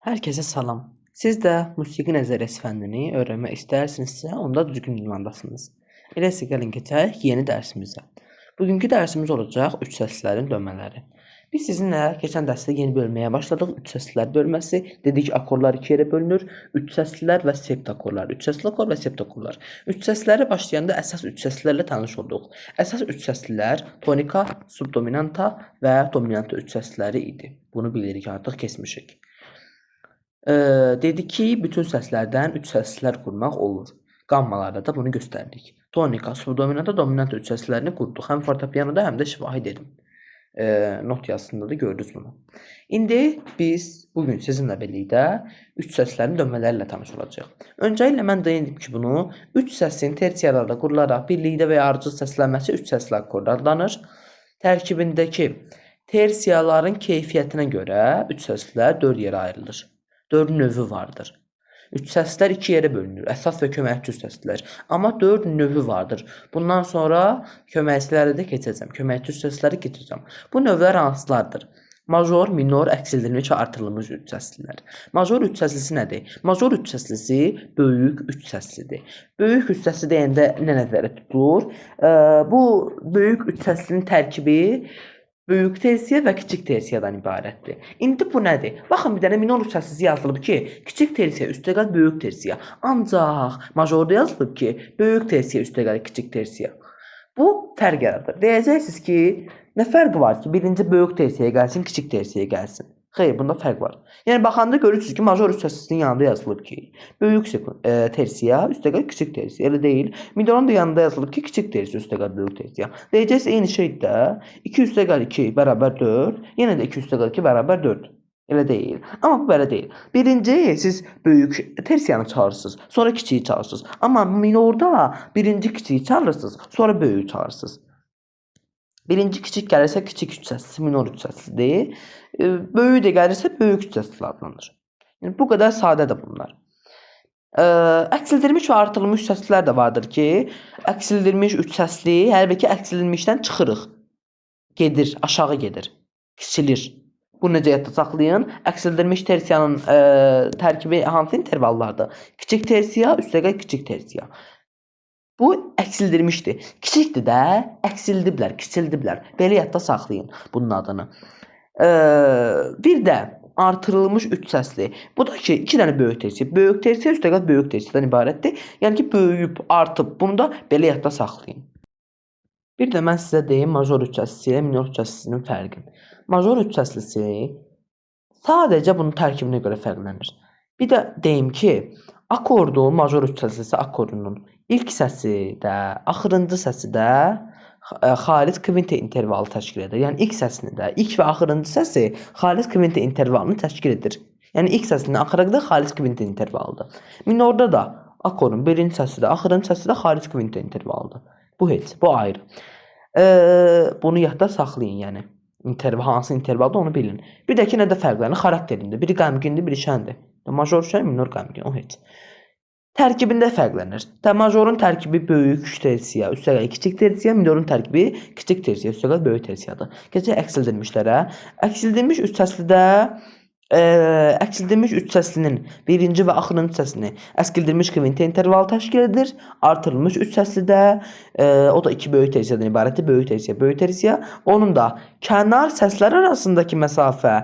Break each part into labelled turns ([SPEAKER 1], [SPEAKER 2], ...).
[SPEAKER 1] Herkese salam. Siz də musiqi nəzəriyyəsi fənnini öyrənmək istəyirsinizsə, onda düzgün ünvandasınız. Eləsə gəlin keçək yeni dərsimizə. Bugünkü dərsimiz olacaq üç səslərin dönmələri. Biz sizinlə keçən dərsdə yeni bölməyə başladıq. Üç səslər bölməsi. Dedik akorlar iki yerə bölünür. Üç səslilər və septakorlar. Üç səsli akor və septakorlar. Üç səsləri başlayanda əsas üç səslərlə tanış olduq. Əsas üç səslilər tonika, subdominanta və dominanta üç səsləri idi. Bunu bilirik, artıq keçmişik. Dedi ki, bütün səslərdən üç səslər qurmaq olur. Qammalarda da bunu göstərdik. Tonika, subdominanta, dominanta üç səslərini qurduq. Həm fortepianoda, həm də şifahi dedim. Not yazısında da gördünüz bunu. İndi biz bugün sizinlə birlikdə üç səslərin dönmələri ilə tanış olacağıq. Öncəliklə mən deyindim ki, bunu üç səsin tersiyalarla qurularaq birlikdə və ya ardıcıl səslənməsi üç səsli akord adlanır. Tərkibindəki tersiyaların keyfiyyətinə görə üç səslər 4 yerə ayrılır. 4 növü vardır. Üç səslər iki yerə bölünür. Əsas və köməkçi üç səslər. Amma 4 növü vardır. Bundan sonra köməkçiləri də keçəcəm. Köməkçi üç səsləri keçəcəm. Bu növlər hansılardır? Major, minor, əksildilmiş və artırılmış üç səslilər. Major üç səslisi nədir? Major üç səslisi böyük üç səslidir. Böyük üç səsli deyəndə nə nəzərdə tutulur? Bu böyük üç səslinin tərkibi böyük tersiya və kiçik tersiyadan ibarətdir. İndi bu nədir? Baxın, bir dənə minor üç səslisi yazılıb ki, kiçik tersiya üstəgəl böyük tersiya. Ancaq majorda yazılıb ki, böyük tersiya üstəgəl kiçik tersiya. Bu fərq yaradır. Deyəcəksiniz ki, nə fərqi var ki, birinci böyük tersiyaya gəlsin, kiçik tersiyaya gəlsin? Xeyr, bunda fərq var. Yəni baxanda görürsünüz ki, major üç səsinin yanında yazılıb ki, böyük tersiya üstəgəl kiçik tersiya. Elə deyil. Minorun da yanında yazılıb ki, kiçik tersiya üstəgəl böyük tersiya. Deyəcəksiniz eyni şeydir də. 2 üstəgəl 2 bərabər 4, yenə də 2 üstəgəl 2 bərabər 4. Elə deyil. Amma bu belə deyil. Birinci siz böyük tersiyanı çalırsınız, sonra kiçiyi çalırsınız. Amma minorda birinci kiçiyi çalırsınız, sonra böyüyü çalırsınız. Birinci kiçik gəlirsə kiçik üç səsli, minor üç səslidir. Böyük də gəlirsə böyük üç səsli adlanır. Yəni bu qədər sadədir bunlar. Əksildilmiş və artırılmış üç səslilər də vardır ki, əksildilmiş üç səsli hər bir ki əksildilmişdən çıxırıq. Gedir, aşağı gedir, kiçilir. Bu necə yadda saxlayın? Əksildilmiş tersiyanın tərkibi hansı intervallardır? Kiçik tersiya, üstəgəl kiçik tersiya. Bu əksildilmişdir. Kiçikdir də, əksildiblər, kiçildiblər. Belə yadda saxlayın bunun adını. Bir də artırılmış üç səsli. Bu da ki, 2 dənə böyük tersiya. Böyük tersiya üstəgəl böyük tersiyadan ibarətdir. Yəni ki, böyüyüb, artıb. Bunu da belə yadda saxlayın. Bir də mən sizə deyim major üç səslisi ilə minor üç səslisinin fərqini. Major üç səslisi sadəcə bunun tərkibinə görə fərqlənir. Bir də deyim ki, akordun, major üç səslisi akordunun ilk səsi də, axırıncı səsi də xalic kvinte intervalı təşkil edir. Yəni ilk səsini də, ilk və axırıncı səsi xalic kvinte intervalını təşkil edir. Yəni ilk səsindən axıra qədər xalic kvinte intervalıdır. Minorda da akordun birinci səsi də, axırıncı səsi də xalic kvinte intervalıdır. Bu heç, bu ayrı. Bunu yadda saxlayın, yəni. Hansı intervalda onu bilin. Bir də ki, nə də fərqlərini xarakterində. Biri qəmgindir, biri şəndir. Major şən, minor qəmgin, o heç. Tərkibində fərqlənir. Majorun tərkibi böyük tersiya, üstəgəl kiçik tersiya, minorun tərkibi kiçik tersiya, üstəgəl böyük tersiyadır. Keçək əksildilmişlərə. Əksildilmiş üç səslidə əksildilmiş üç səslinin birinci və axırıncı səsini əskildilmiş kvinte intervalı təşkil edir. Artırılmış üç səslidə o da iki böyük tersiyadan ibarətdir. Böyük tersiya, böyük tersiya. Onun da kənar səslər arasındakı məsafə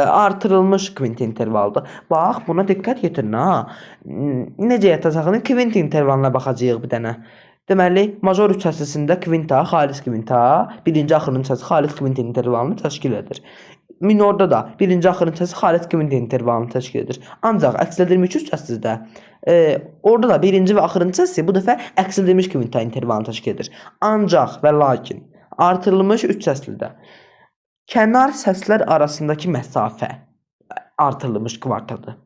[SPEAKER 1] artırılmış kvinte intervalıdır. Bax, buna diqqət yetirin ha. Necə yatacağını kvinte intervalına baxacağıq bir dənə. Deməli, major üç səsində kvinta, xalic kvinta, birinci axırıncı səsi xalic kvinte intervalını təşkil edir. Minorda da birinci axırıncı səsi xalic kvinte intervalını təşkil edir. Ancaq əksildilmiş üç səslidə orada da birinci və axırıncı səsi bu dəfə əksildilmiş kvinte intervalını təşkil edir. Ancaq və lakin artırılmış üç səslidə kənar səslər arasındakı məsafə artırılmış kvartadır.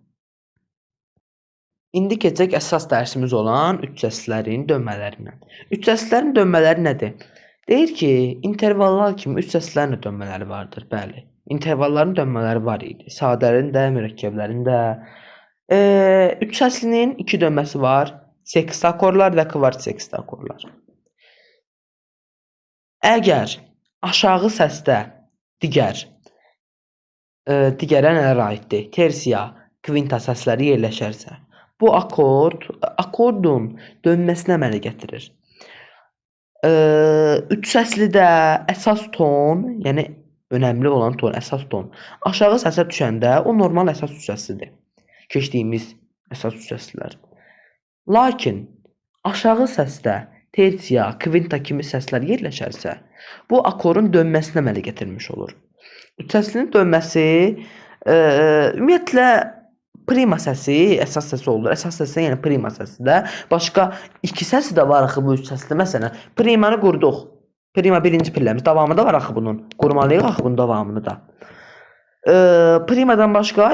[SPEAKER 1] İndi keçək əsas dərsimiz olan üç səslərin dönmələrindən. Üç səslərin dönmələri nədir? Deyir ki, intervallar kimi üç səslərin dönmələri vardır, bəli. İntervalların dönmələri var idi. Sadələrin də, mürəkkəblərin də. Üç səslinin iki dönməsi var. Sekst akorlar və kvartsekst akorlar. Əgər aşağı səsdə digər digərə nələr aiddir? Tersiya, kvinta səsləri yerləşərsə, bu akordun dönməsinə əmələ gətirir. Üç səslidə əsas ton, yəni önəmli olan ton, əsas ton aşağı səsə düşəndə o normal əsas üç səslidir. Keçdiyimiz əsas üç səslilər. Lakin aşağı səsdə tersiya, kvinta kimi səslər yerləşərsə, bu akordun dönməsinə əmələ gətirmiş olur. Üç səslinin dönməsi ümumiyyətlə prima səsi əsas səsi olur. Əsas səsi yəni prima səsi də. Başqa iki səsi də var axı bu üç səsdə. Məsələn, primanı qurduq. Prima birinci pilləmiz. Davamı da var axı bunun. Qurmalıyıq axı bunun davamını da. Primadan başqa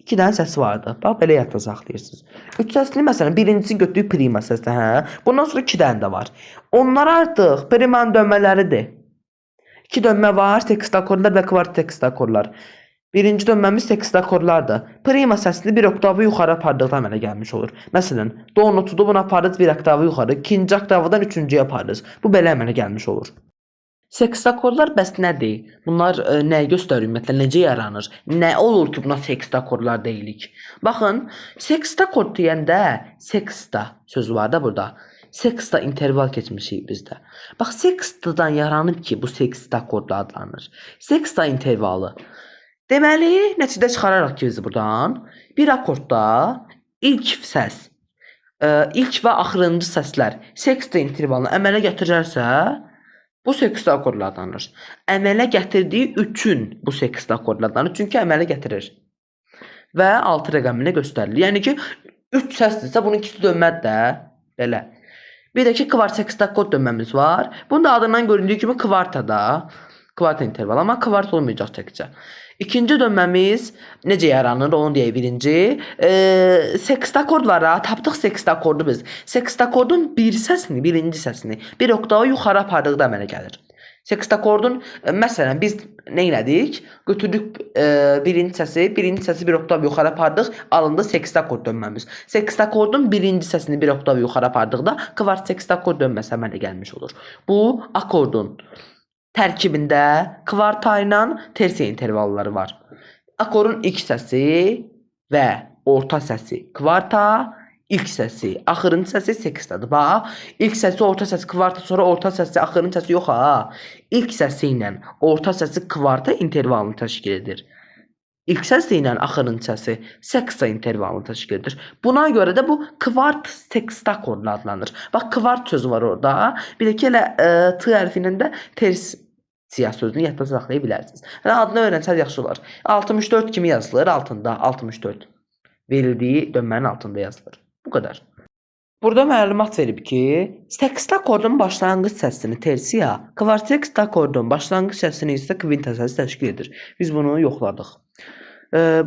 [SPEAKER 1] iki dənə səsi vardı. Bax belə yadda saxlayırsınız. Üç səsli məsələn birincisi götürdük prima səsi, hə. Bundan sonra iki dənə də var. Onlar artıq primanın dönmələridir. İki dönmə var, tekst akordlar və kvart tekst akordlar. Birinci dönməmiz tekst akordlardır. Prima səsini bir oktavı yuxarı apardıqda əmələ gəlmiş olur. Məsələn, do notudu bunu aparırız bir oktavı yuxarı, ikinci oktavdan üçüncüyə aparırız. Bu belə əmələ gəlmiş olur. Sekst akordlar bəs nədir? Bunlar nəyi göstərir ümumiyyətlə, necə yaranır? Nə olur ki, buna sekst akordlar deyilik? Baxın, sekst akord deyəndə seksta sözü var da burada. Seksta interval keçmişik bizdə. Bax, sekstadan yaranıb ki, bu sekst akordu adlanır. Seksta intervalı. Deməli, nəticədə çıxararaq ki biz buradan bir akordda ilk səs, ilk və axırıncı səslər seksta intervalını əmələ gətirərsə, bu sekst akordla adlanır. Əmələ gətirdiyi üçün bu sekst akordla adlanır. Çünki əmələ gətirir. Və 6 rəqəminə göstərilir. Yəni ki, 3 səsdirsə, bunun ikisi dönmədir də. Belə. Bir də ki, kvart sekst akord dönməmiz var. Bunun da adından göründüyü kimi kvartada. Kvart interval, amma kvart olmayacaq təkcə. İkinci dönməmiz necə yaranır, onu deyək birinci. Sekst akord var ha, tapdıq sekst akordu biz. Sekst akordun bir səsini, birinci səsini bir oktavı yuxarı apardıqda əmələ gəlir. Sekst akordun, məsələn, biz nə elədik? Götürdük birinci səsi bir oktav yuxarı apardıq, alındı sekst akord dönməmiz. Sekst akordun birinci səsini bir oktav yuxarı apardıqda kvart sekst akord dönməsi əmələ gəlmiş olur. Bu akordun tərkibində kvarta ilə tersiya intervalları var. Akordun ilk səsi və orta səsi kvarta, ilk səsi, axırıncı səsi sekstadır. Bax, ilk səsi, orta səsi kvarta, sonra orta səsi, axırıncı səsi yox ha. İlk səsi ilə orta səsi kvarta intervalını təşkil edir. İlk səsi ilə axırıncı səsi seksta intervalını təşkil edir. Buna görə də bu kvart sekst akordla adlanır. Bax, kvart sözü var orada. Bir də ki, elə t hərfi ilə də tersiya sözünü yadda saxlaya bilərsiniz. Adını öyrənsəz yaxşı olar. 64 kimi yazılır altında, 64. Verildiyi dönmənin altında yazılır. Bu qədər. Burada məlumat verib ki, sekst akordun başlanğıc səsini tersiya, kvart sekst akordun başlanğıc səsini isə kvinta səsi təşkil edir. Biz bunu yoxladıq.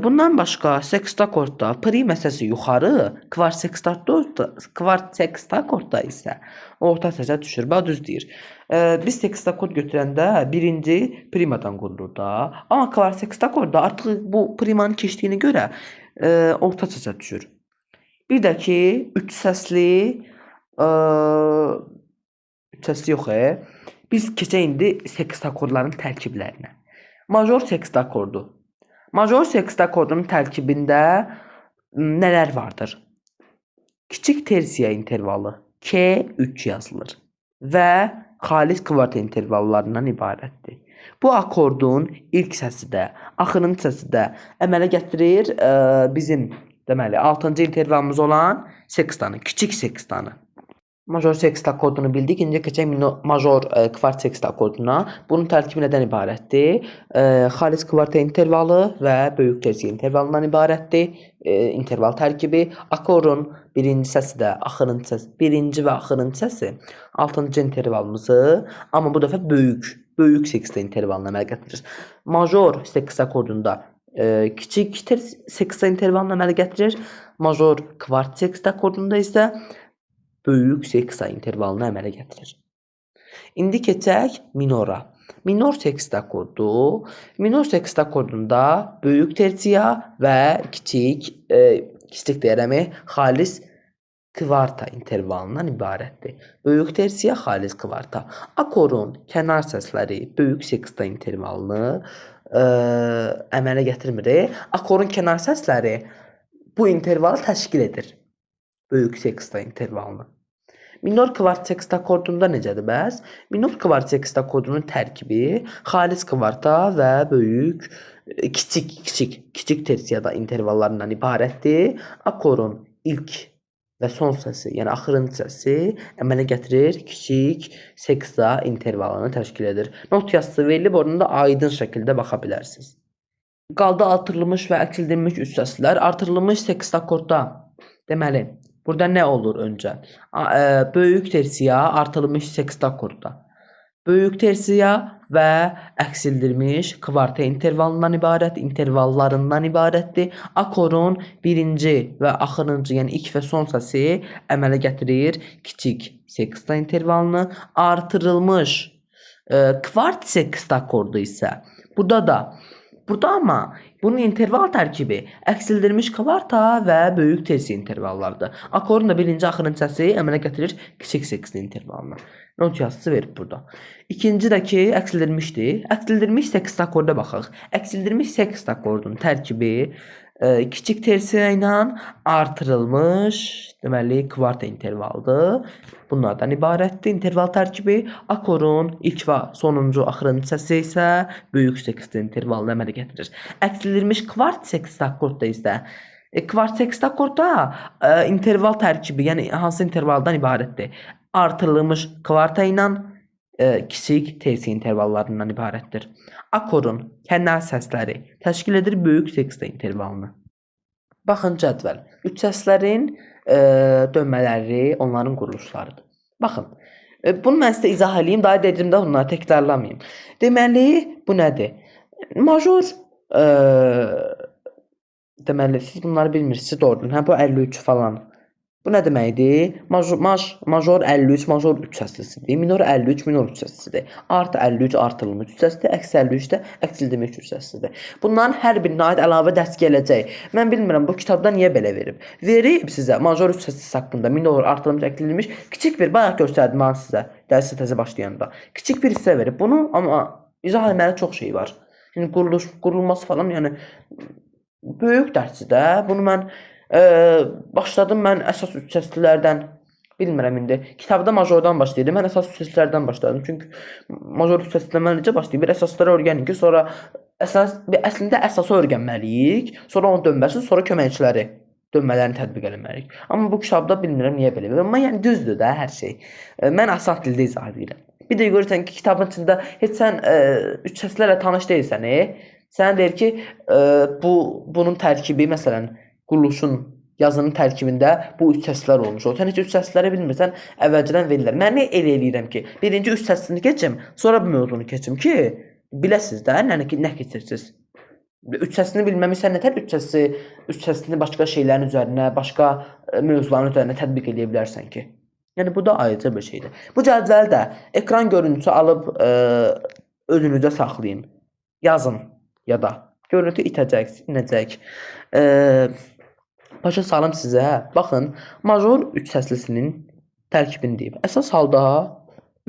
[SPEAKER 1] Bundan başqa sekst akordda prima səsi yuxarı, kvart sekst akordda isə orta səsə düşür. Bax, düz deyir. Biz sekst akord götürəndə birinci primadan qurulur da. Amma kvart sekst akordda artıq bu primanın keçdiyinə görə orta səsə düşür. Bir də ki, üç səsli yox. Biz keçək indi sekst akordların tərkiblərinə. Major sekst akordu. Major sekst akordunun tərkibində nələr vardır? Kiçik tersiya intervalı K3 yazılır və xalis kvart intervallarından ibarətdir. Bu akordun ilk səsi də, axırıncı səsi də əmələ gətirir bizim deməli 6-cı intervalımız olan sekstanı, kiçik sekstanı. Major sekst akordunu bildik. İndi keçək major kvart sekst akorduna. Bunun tərkibi nədən ibarətdir? Xalis kvart intervalı və böyük tersiya intervalından ibarətdir. İnterval tərkibi. Akordun birinci səsi də, axırıncı səsi, birinci və axırıncı səsi 6-cı intervalımızı, amma bu dəfə böyük seksta intervalına əmələ gətirir. Major sekst akordunda kiçik seksta intervalına əmələ gətirir. Major kvart sekst akordunda isə böyük seksta intervalına əmələ gətirir. İndi keçək minora. Minor sekst akordu. Minor sekst akordunda böyük tersiya və kiçik deyərəm, xalis kvarta intervalından ibarətdir. Böyük tersiya, xalis kvarta. Akordun kənar səsləri böyük seksta intervalını əmələ gətirmir. Akordun kənar səsləri bu intervalı təşkil edir. Böyük seksta intervalını. Minor kvart seksta akordunda necədir bəs? Minor kvart seksta akordunun tərkibi xalis kvarta və böyük kiçik tersiyada intervallarından ibarətdir. Akordun ilk və son səsi, yəni axırıncı səsi əmələ gətirir, kiçik seksta intervalını təşkil edir. Not yazısı verilib, oradan da aydın şəkildə baxa bilərsiniz. Qaldı artırılmış və əksildilmiş üç səslər. Artırılmış seksta akordda deməli, burada nə olur öncə? Böyük tersiya artırılmış seksta akordda. Böyük tersiya və əksildilmiş kvarta intervallarından ibarətdir. Akordun birinci və axırıncı, yəni ilk və son səsi əmələ gətirir kiçik seksta intervalını. Artırılmış kvart seksta akordu isə burada amma bunun interval tərkibi əksildilmiş kvarta və böyük tersiya intervallarıdır. Akordun da birinci, axırıncı səsi əmələ gətirir kiçik seksta intervalını. Not yazısı verib burada. İkinci də ki, əksildilmişdir. Əksildilmiş seksta akorda baxaq. Əksildilmiş seksta akordunun tərkibi kiçik tersiya ilə artırılmış, deməli, kvarta intervalıdır. Bunlardan ibarətdir. İnterval tərkibi akordun ilk və sonuncu, axırıncı səsi isə böyük seksta intervalını əmələ gətirir. Əksildilmiş kvart seksta akordda isə kvart seksta akordda interval tərkibi, yəni hansı intervaldan ibarətdir? Artırılmış kvarta ilə kiçik tersiya intervallarından ibarətdir. Akordun kənar səsləri təşkil edir böyük seksta intervalını. Baxın cədvəl. Üç səslərin dönmələri, onların quruluşlarıdır. Baxın, bunu mən sizə izah edeyim, daha dediyimdə onları təkrarlamayayım. Deməli, bu nədir? Major, deməli, siz bunları bilmirsiniz, doğrudur. Hə, bu 53 falan. Bu nə deməkdir? Major 53, major 3 səslisidir. Minor 53, minor 3 səslisidir. Artı 53, artırılmış 3 səslidir. Əksi 53 də əksildilmiş 3 səslisidir. Bunların hər birinə aid əlavə dərs gələcək. Mən bilmirəm, bu kitabda niyə belə verib. Verib sizə major 3 səslisi haqqında, minor, artırılmış, əksildilmiş kiçik bir, bayaq göstərdim mən sizə, dərsə təzə başlayanda. Kiçik bir hissə verib bunu, amma izah etməli çox şey var. Yəni, qurulması falan, yəni, böyük dərsdir də. Bunu mən başladım mən əsas üç səslilərdən, bilmirəm indi. Kitabda majordan başlayırdım. Mən əsas üç səslilərdən başladım. Çünki major üç səslilə necə başlayıb? Bir əsasları öyrənin ki, sonra əslində əsası öyrənməliyik. Sonra onun dönməsi, sonra köməkçiləri dönmələrini tətbiq etməliyik. Amma bu kitabda bilmirəm niyə belə verir. Amma yəni düzdür də hər şey. Mən asan dildə izah edirəm. Bir də görürsən ki, kitabın içində heç sən üç səslərlə tanış deyilsən. Sənə deyir ki, bunun tərkibi, məsələn, quruluşun, yazının tərkibində bu üç səslər olmuş. Sən heç üç səsləri bilmirsən, əvvəlcədən verirlər. Mən nə eləyirəm ki, birinci üç səsini keçim, sonra bu mövzunu keçim ki, biləsiniz də, nə keçirsiniz. Üç səsini bilməmişsən, nətər üç səsini başqa şeylərin üzərinə, başqa mövzuların üzərinə tətbiq edə bilərsən ki. Yəni, bu da ayrıca bir şeydir. Bu cədvəli də ekran görüntüsü alıb özünüzə saxlayın. Yazın ya da. Görüntü itəcək, silinəcək. Başa salım sizə. Baxın, major üç səslisinin tərkibini deyib. Əsas halda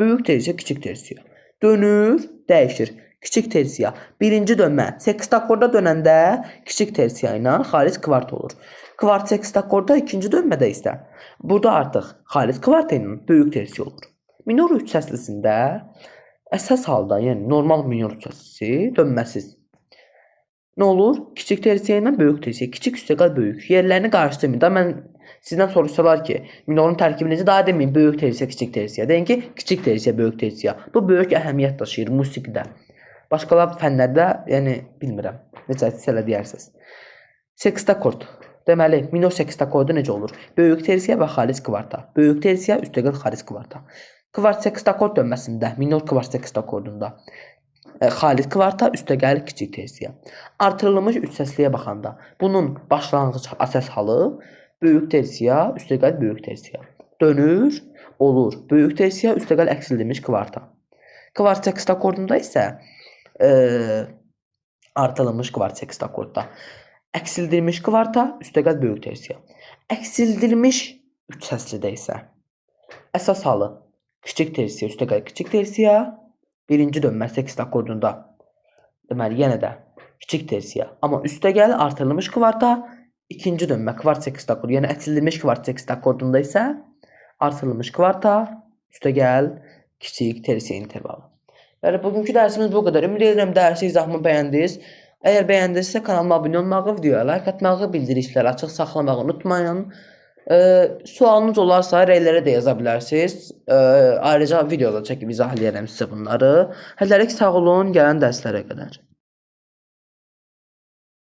[SPEAKER 1] böyük tersiya, kiçik tersiya. Dönür, dəyişir. Kiçik tersiya. Birinci dönmə. Seksta akorda dönəndə kiçik tersiya ilə xalis kvart olur. Kvart seksta akorda ikinci dönmədə isə burada artıq xalis kvart ilə böyük tersiya olur. Minor üç səslisində əsas halda, yəni normal minor üç səslisi dönməsiz. Nə olur? Kiçik tersiya ilə böyük tersiya. Kiçik üstəqal böyük. Yerlərini qarışdırmayın da. Mən sizdən soruşsalar ki, minorun tərkibi necə, daha deməyin böyük tersiya, kiçik tersiya. Deyin ki, kiçik tersiya, böyük tersiya. Bu böyük əhəmiyyət daşıyır musiqidə. Başqalar fənlərdə, yəni bilmirəm. Necə elə deyərsiniz. Seksta akord. Deməli, minor seksta akordu necə olur? Böyük tersiya və xalis kvarta. Böyük tersiya, üstəqal xalis kvarta. Kvart seksta akord dönməsində, minor kvart seksta akordunda xalis kvarta, üstəgəl kiçik tersiya. Artırılmış üç səsliyə baxanda bunun başlanğıc əsas halı böyük tersiya, üstəgəl böyük tersiya. Dönür, olur. Böyük tersiya, üstəgəl əksildilmiş kvarta. Kvart seksta akordunda isə artırılmış kvart seksta akordda. Əksildilmiş kvarta, üstəgəl böyük tersiya. Əksildilmiş üç səslidə isə əsas halı kiçik tersiya, üstəgəl kiçik tersiya. Birinci dönmə seksta akordunda Deməli, yenə də kiçik tersiya. Amma üstəgəl artırılmış kvarta ikinci dönmə kvart sexta akkordu. Yəni əksildirilmiş kvart sexta akkordunda isə artırılmış kvarta üstəgəl kiçik tersiya intervalı. Yəni bugünkü dərsimiz bu qədər. Ümid edirəm dərsi izahımı bəyəndiniz. Əgər bəyəndinizsə kanalıma abunə olmağı, videoya like atmağı, bildirişləri açıq saxlamağı unutmayın. Sualınız olarsa rəylərə də yaza bilərsiniz. Ayrıca videoda çəkib izah edərəm sizə bunları. Hələlik sağ olun, gələn dərslərə qədər.